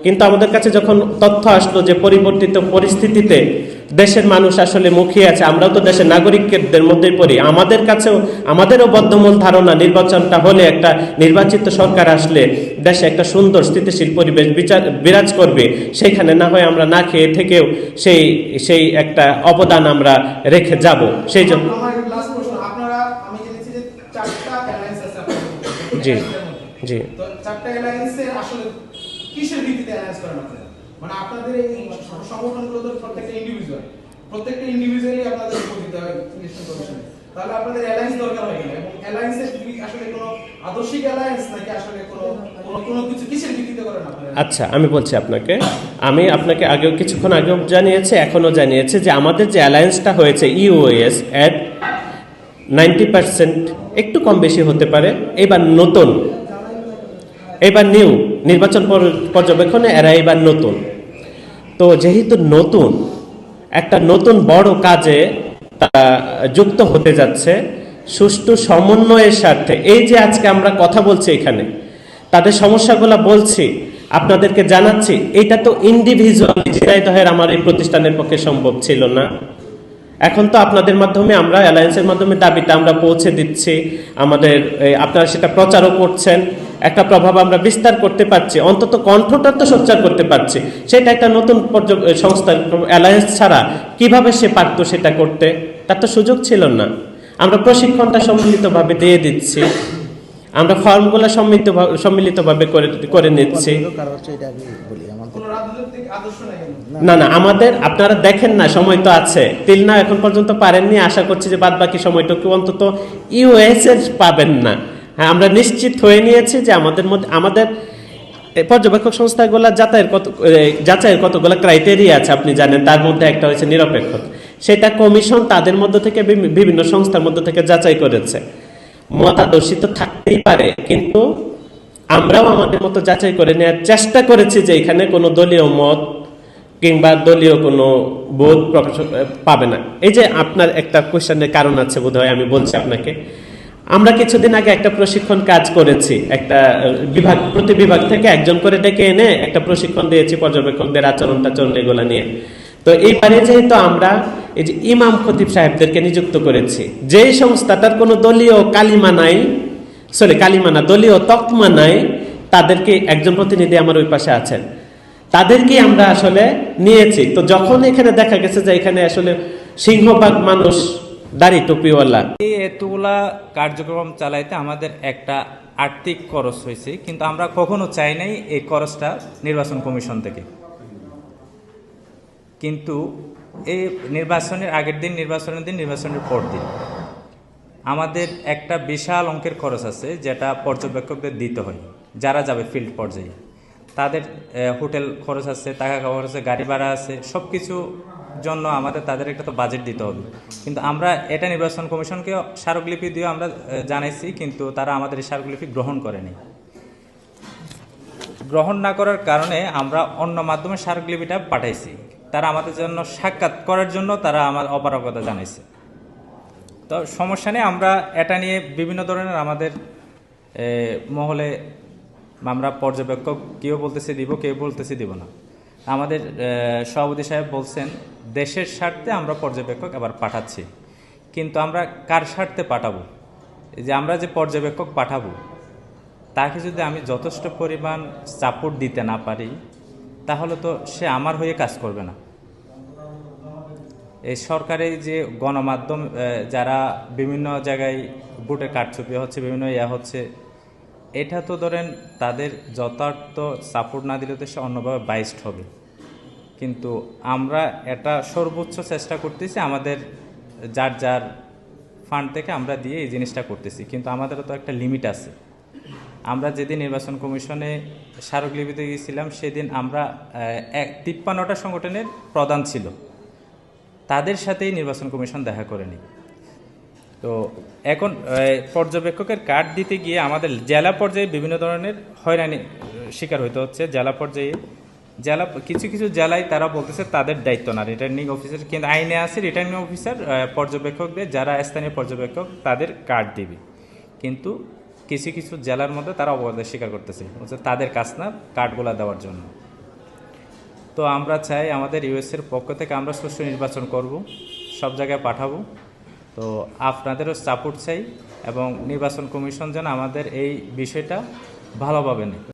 কিন্তু আমাদের কাছে যখন তথ্য আসলো যে পরিবর্তিত পরিস্থিতিতে দেশের মানুষ আসলে মুখিয়ে আছে, আমরাও তো দেশের নাগরিকদের মধ্যেই পড়ি, আমাদের কাছেও আমাদেরও বদ্ধমূল ধারণা নির্বাচনটা হলে, একটা নির্বাচিত সরকার আসলে দেশে একটা সুন্দর স্থিতিশীল পরিবেশ বিরাজ করবে, সেইখানে না হয় আমরা না খেয়ে থেকেও সেই সেই একটা অবদান আমরা রেখে যাব। সেই জন্য জি জি চারটা অ্যালায়েন্সের আসলে কিসের ভিত্তিতে অ্যালায়েন্স করেন আপনারা? মানে আপনাদের এই সংগঠনগুলো তো প্রত্যেকটা ইন্ডিভিজুয়ালি আপনাদের উপর দিতে হয় ইলেকশন কমিশনে, তাহলে আপনাদের অ্যালায়েন্স দরকার হয় কিনা, এবং অ্যালায়েন্সের কি আসলে কোনো আদর্শিক অ্যালায়েন্স নাকি আসলে কোনো কিছু কিসের ভিত্তিতে করেন আপনারা? আচ্ছা, আমি বলছি আপনাকে আগেও কিছুক্ষণ আগেও জানিয়েছি, এখনও জানিয়েছি যে আমাদের যে অ্যালায়েন্সটা হয়েছে ইউএস এর 90% একটু কম বেশি হতে পারে, এবার নিউ নির্বাচন পর্যবেক্ষণে এরা এবার নতুন। তো যেহেতু নতুন, একটা নতুন বড় কাজে তারা যুক্ত হতে যাচ্ছে সুষ্ঠু সমন্বয়ের স্বার্থে। এই যে আজকে আমরা কথা বলছি এখানে, তাদের সমস্যাগুলো বলছি, আপনাদেরকে জানাচ্ছি, এটা তো ইন্ডিভিজুয়ালি ঝিনাইদহের আমার এই প্রতিষ্ঠানের পক্ষে সম্ভব ছিল না। এখন তো আপনাদের মাধ্যমে, আমরা অ্যালায়েন্সের মাধ্যমে দাবিটা আমরা পৌঁছে দিচ্ছি, আপনারা সেটা প্রচারও করছেন, একটা প্রভাব আমরা বিস্তার করতে পারছি, অন্তত কণ্ঠটা তো সোচ্চার করতে পারছি। সেটা একটা নতুন সংস্থা, অ্যালায়েন্স ছাড়া কিভাবে সে পারতো সেটা করতে? তার তো সুযোগ ছিল না। আমরা প্রশিক্ষণটা সম্মিলিতভাবে দিয়ে দিচ্ছি, আমরা ফর্মগুলো সম্মিলিতভাবে করে নিচ্ছি। না না, আপনারা দেখেন না, সময় তো আছে, তিলনা এখন পর্যন্ত পারেননি, আশা করছি যে বাদ বাকি সময়টুকু অন্তত ইউএস এর পাবেন না। হ্যাঁ, আমরা নিশ্চিত হয়ে নিয়েছি যে আমাদের পর্যবেক্ষক সংস্থাগুলো যাচাইয়ের কতগুলো ক্রাইটেরিয়া আছে আপনি জানেন, তার মধ্যে একটা হয়েছে নিরপেক্ষতা। সেটা কমিশন তাদের মধ্য থেকে, বিভিন্ন সংস্থার মধ্য থেকে যাচাই করেছে। মতাদর্শী তো থাকতেই পারে, কিন্তু আমরাও আমাদের মতো যাচাই করে নেওয়ার চেষ্টা করেছি যে এখানে কোনো দলীয় মত কিংবা দলীয় কোনো বোধ প্রকাশ পাবে না। এই যে আপনার একটা কোয়েশ্চেনের কারণ আছে বোধহয়, আমি বলছি আপনাকে, আমরা কিছুদিন আগে একটা প্রশিক্ষণ কাজ করেছি, একটা প্রতি বিভাগ থেকে একজন করে ডেকে এনে একটা প্রশিক্ষণ দিয়েছি পর্যবেক্ষকদের আচরণ এগুলো নিয়ে। তো এইবারে যেহেতু আমরা এই যে ইমাম খতিব সাহেবদেরকে নিযুক্ত করেছি, যেই সংস্থাটার কোনো দলীয় দলীয় তকমা নাই, তাদেরকে একজন প্রতিনিধি আমার ওই পাশে আছেন, তাদেরকে আমরা আসলে নিয়েছি। তো যখন এখানে দেখা গেছে যে এখানে আসলে সিংহভাগ মানুষ দাড়ি টুপিওয়ালা, এতগুলা কার্যক্রম চালাইতে আমাদের একটা আর্থিক খরচ হয়েছে, কিন্তু আমরা কখনো চাই নাই এই খরচটা নির্বাচন কমিশন থেকে। কিন্তু এই নির্বাচনের আগের দিন, নির্বাচনের পর দিন আমাদের একটা বিশাল অঙ্কের খরচ আছে, যেটা পর্যবেক্ষকদের দিতে হয়, যারা যাবে ফিল্ড পর্যায়ে। তাদের হোটেল খরচ আছে, টাকা খরচ আছে, গাড়ি ভাড়া আছে, সব কিছু জন্য আমাদের তাদের একটা তো বাজেট দিতে হবে। কিন্তু আমরা এটা নির্বাচন কমিশনকে স্মারকলিপি দিয়ে আমরা জানাইছি, কিন্তু তারা আমাদের এই স্মারকলিপি গ্রহণ করেনি। গ্রহণ না করার কারণে আমরা অন্য মাধ্যমে স্মারকলিপিটা পাঠাইছি। তারা আমাদের জন্য সাক্ষাৎ করার জন্য তারা আমার অপারগতা জানাইছে। তো সমস্যা নেই, আমরা এটা নিয়ে বিভিন্ন ধরনের আমাদের মহলে আমরা পর্যবেক্ষক কেউ বলতেছে দিব, কেউ বলতেছে দিব না। আমাদের সভাপতি সাহেব বলছেন দেশের স্বার্থে আমরা পর্যবেক্ষক আবার পাঠাচ্ছি, কিন্তু আমরা কার স্বার্থে পাঠাবো? যে আমরা যে পর্যবেক্ষক পাঠাবো তাকে যদি আমি যথেষ্ট পরিমাণ সাপোর্ট দিতে না পারি, তাহলে তো সে আমার হয়ে কাজ করবে না। এই সরকারের যে গণমাধ্যম, যারা বিভিন্ন জায়গায় ভোটের কারচুপি হচ্ছে, বিভিন্ন হচ্ছে, এটা তো ধরেন তাদের যথার্থ সাপোর্ট না দিলে তো সে অন্যভাবে বাইসড হবে। কিন্তু আমরা এটা সর্বোচ্চ চেষ্টা করতেছি, আমাদের যার ফান্ড থেকে আমরা দিয়ে এই জিনিসটা করতেছি, কিন্তু আমাদেরও তো একটা লিমিট আছে। আমরা যেদিন নির্বাচন কমিশনে স্মারকলিপিতে গিয়েছিলাম, সেদিন আমরা 53টা সংগঠনের প্রধান ছিল, তাদের সাথেই নির্বাচন কমিশন দেখা করেনি। তো এখন পর্যবেক্ষকের কার্ড দিতে গিয়ে আমাদের জেলা পর্যায়ে বিভিন্ন ধরনের হয়রানি শিকার হইতে হচ্ছে। কিছু কিছু জেলায় তারা বলতেছে তাদের দায়িত্ব না, রিটার্নিং অফিসার, কিন্তু আইনে আছে রিটার্নিং অফিসার পর্যবেক্ষকদের, যারা স্থানীয় পর্যবেক্ষক তাদের কার্ড দিবে। কিন্তু কিছু কিছু জেলার মধ্যে তারা অবদান স্বীকার করতেছে, তাদের কাজ না কার্ডগুলা দেওয়ার জন্য। তো আমরা চাই আমাদের ইউএসের পক্ষ থেকে আমরা সুষ্ঠু নির্বাচন করব, সব জায়গায় পাঠাবো। তো আপনাদেরও সাপোর্ট চাই এবং নির্বাচন কমিশন যেন আমাদের এই বিষয়টা ভালোভাবে নেয়।